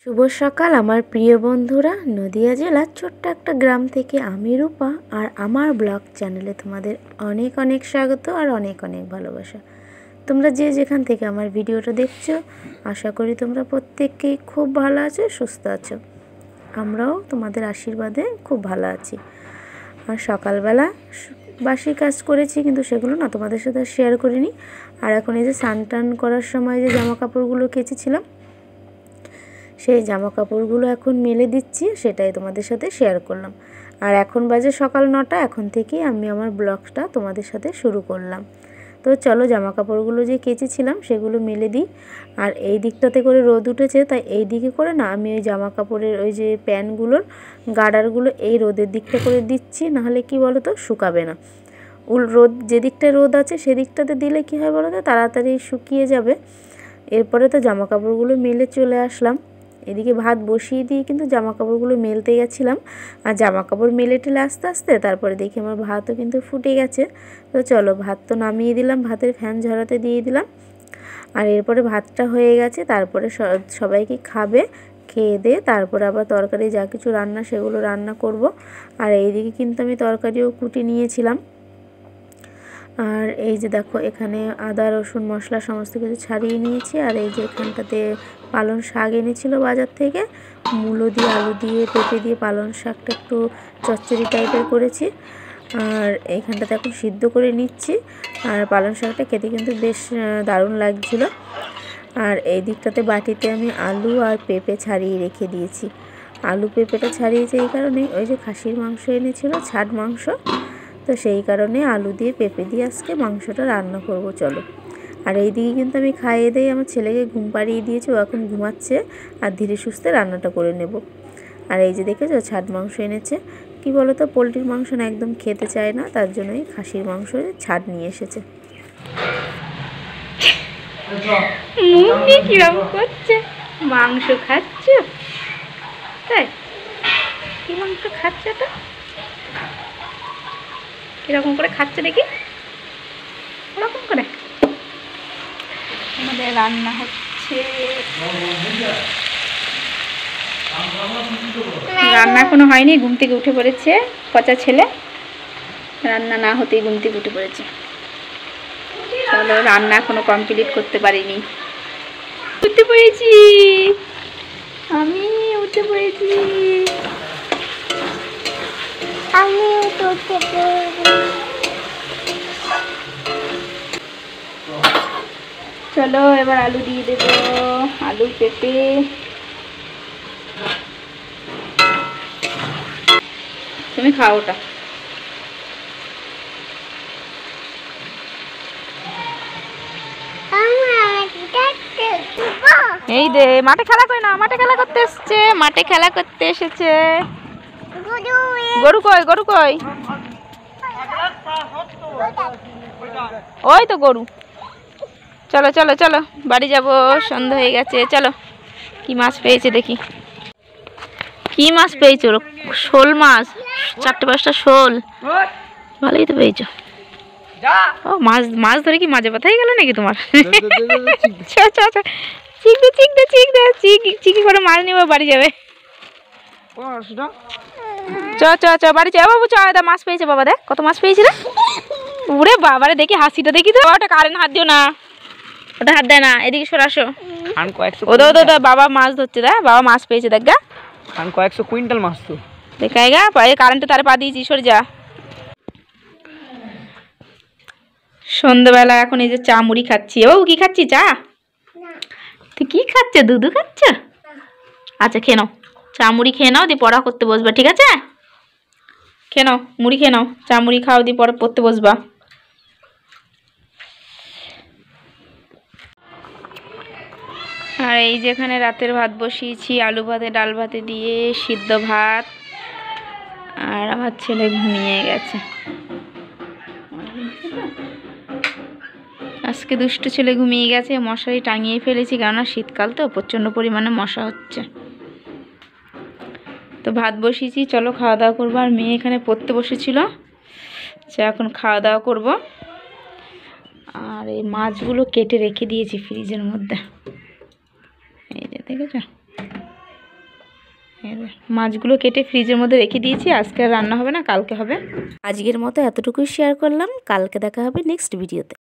শুভ সকাল আমার প্রিয় বন্ধুরা। নদিয়া জেলার ছোট্ট একটা গ্রাম থেকে আমি রূপা আর আমার ব্লগ চ্যানেলে তোমাদের অনেক অনেক স্বাগত আর অনেক অনেক ভালোবাসা। তোমরা যে যেখান থেকে আমার ভিডিওটা দেখছো, আশা করি তোমরা প্রত্যেককেই খুব ভালো আছো, সুস্থ আছো। আমরাও তোমাদের আশীর্বাদে খুব ভালো আছি। আর সকালবেলা বাসি কাজ করেছি, কিন্তু সেগুলো না তোমাদের সাথে শেয়ার করিনি। আর এখন এই যে স্নান টান করার সময় যে জামা কাপড়গুলো কেচেছিলাম, সেই জামা কাপড়গুলো এখন মেলে দিচ্ছি, সেটাই তোমাদের সাথে শেয়ার করলাম। আর এখন বাজে সকাল 9টা, এখন থেকেই আমি আমার ব্লগটা তোমাদের সাথে শুরু করলাম। তো চলো জামা কাপড়গুলো যে কেচেছিলাম সেগুলো মেলে দিই। আর এই দিকটাতে করে রোদ উঠেছে, তাই এই দিকে করে না আমি ওই জামা কাপড়ের ওই যে প্যান্টগুলোর গার্ডারগুলো এই রোদের দিকটা করে দিচ্ছি, নাহলে কি বলো তো শুকাবে না। রোদ যে দিকটায় রোদ আছে সেদিকটাতে দিলে কি হয় বলো তো, তাড়াতাড়ি শুকিয়ে যাবে। এরপরে তো জামা কাপড়গুলো মেলে চলে আসলাম। এদিকে ভাত বসিয়ে দিয়ে কিন্তু জামা কাপড়গুলো মেলতে গেছিলাম। আর জামা কাপড় মেলে টেলে আস্তে আস্তে তারপরে দেখি আমার ভাতও কিন্তু ফুটে গেছে। তো চলো ভাত তো নামিয়ে দিলাম, ভাতের ফ্যান ঝরাতে দিয়ে দিলাম। আর এরপরে ভাতটা হয়ে গেছে, তারপরে সবাইকে খাবে, খেয়ে দিয়ে তারপরে আবার তরকারি যা কিছু রান্না সেগুলো রান্না করব। আর এইদিকে কিন্তু আমি তরকারিও কুটে নিয়েছিলাম। আর এই যে দেখো এখানে আদা রসুন মশলা সমস্ত কিছু ছাড়িয়ে নিয়েছি। আর এই যে এখানটাতে পালং শাক এনেছিল বাজার থেকে, মূলো দিয়ে আলু দিয়ে পেঁপে দিয়ে পালং শাকটা একটু চচ্চড়ি টাইপের করেছি। আর এইখানটাতে এখন সিদ্ধ করে নিচ্ছি। আর পালং শাকটা খেতে কিন্তু বেশ দারুণ লাগছিল। আর এই দিকটাতে বাটিতে আমি আলু আর পেঁপে ছাড়িয়ে রেখে দিয়েছি। আলু পেঁপেটা ছাড়িয়েছি এই কারণে, ওই যে খাসির মাংস এনেছিল, ছাদ মাংস, তো সেই কারণে আলু দিয়ে পেঁপে দিয়ে আজকে মাংসটা রান্না করব। চলো। আর এই দিকে কিন্তু আমি খাইয়ে দিয়ে আমার ছেলেকে ঘুম পাড়িয়ে দিয়েছি, ও এখন ঘুমাচ্ছে। আর ধীরে সুস্থে রান্নাটা করে নেব। আর এই যে দেখেছো ছাদ মাংস এনেছে। কি বলো তো, পোলট্রির মাংস না একদম খেতে চায় না, তার জন্যই খাসির মাংস ছাদ নিয়ে এসেছে। কিরম করছে, মাংস খাচ্ছ তাই? কি মাংস খাচ্ছ এটা? কিরকম করে খাচ্ছে দেখি, ওরকম করে আমাদের রান্না হচ্ছে। রান্না এখনো হয়নি, ঘুম থেকে উঠে পড়েছে পচা ছেলে, রান্না না হতেই ঘুম থেকে উঠে পড়েছে। চলো, রান্না এখনো কমপ্লিট করতে পারিনি। উঠতে পড়েছি, আমি উঠে পড়েছি, আমি উঠতে পড়েছি। চলো এবার আলু দিয়ে দেব, আলু পেঁপে। তুমি খাও ওটা। এই দে, মাঠে খেলা করে না, মাঠে খেলা করতে এসছে, মাঠে খেলা করতে এসেছে। গরু কই, গরু কই? ওই তো গরু। চলো চলো চলো, বাড়ি যাব, সন্ধ্যা হয়ে গেছে। চলো, কি মাছ পেয়েছে দেখি। কি মাছ পেয়েছো? শোল মাছ, 4-5টা শোল। ভালোই তো পেয়েছো। ও মাছ, মাছ ধরে কি মাঝে ব্যথা হয়ে গেল নাকি তোমার? চিকি করে মাছ নিয়ে বাড়ি যাবে। চ চ চ বাড়ি যাবো। বাবু চ, মাছ পেয়েছে বাবা, দেখ কত মাছ পেয়েছে রে। ওরে বাবারে, দেখি হাসিটা দেখি তো। ওটা কারেন্ট হাত দিও না, ওটা হাত দেয় না। এদিকে সরে আসো। ওদা বাবা মাছ ধরছে, দেখ বাবা মাছ পেয়েছে, দেখ গা কয়েকশো কুইন্টাল মাছ তো দেখাই গা। কারেন্টে তারে পা দিয়েছি, সরে যা। সন্ধ্যাবেলা এখন এই যে চা মুড়ি খাচ্ছি। ও কি খাচ্ছি? চা? তুই কি খাচ্ছ? দুধু খাচ্ছ? আচ্ছা খেয়ে নাও, চা মুড়ি খেয়ে নাও, দিয়ে পড়া করতে বসবা, ঠিক আছে? খেয়ে নাও, মুড়ি খেয়ে নাও, চা মুড়ি খাও, দিয়ে পড়া পড়তে বসবা। আর এই যে এখানে রাতের ভাত বসিয়েছি, আলু ভাতে ডাল ভাতে দিয়ে, সিদ্ধ ভাত। আর আমার ছেলে ঘুমিয়ে গেছে। আজকে দুষ্টু ছেলে ঘুমিয়ে গেছে, মশারি টাঙিয়ে ফেলেছি, কেননা শীতকাল তো প্রচণ্ড পরিমাণে মশা হচ্ছে। তো ভাত বসিয়েছি, চলো খাওয়া দাওয়া করবো। আর মেয়ে এখানে পড়তে বসেছিল, সে এখন খাওয়া দাওয়া করবো। আর এই মাছগুলো কেটে রেখে দিয়েছি ফ্রিজের মধ্যে, এই যে দেখেছো। মাছগুলো কেটে ফ্রিজের মধ্যে রেখে দিয়েছি। আজকে আর রান্না হবে না, কালকে হবে। আজকের মতো এতটুকুই শেয়ার করলাম। কালকে দেখা হবে নেক্সট ভিডিওতে।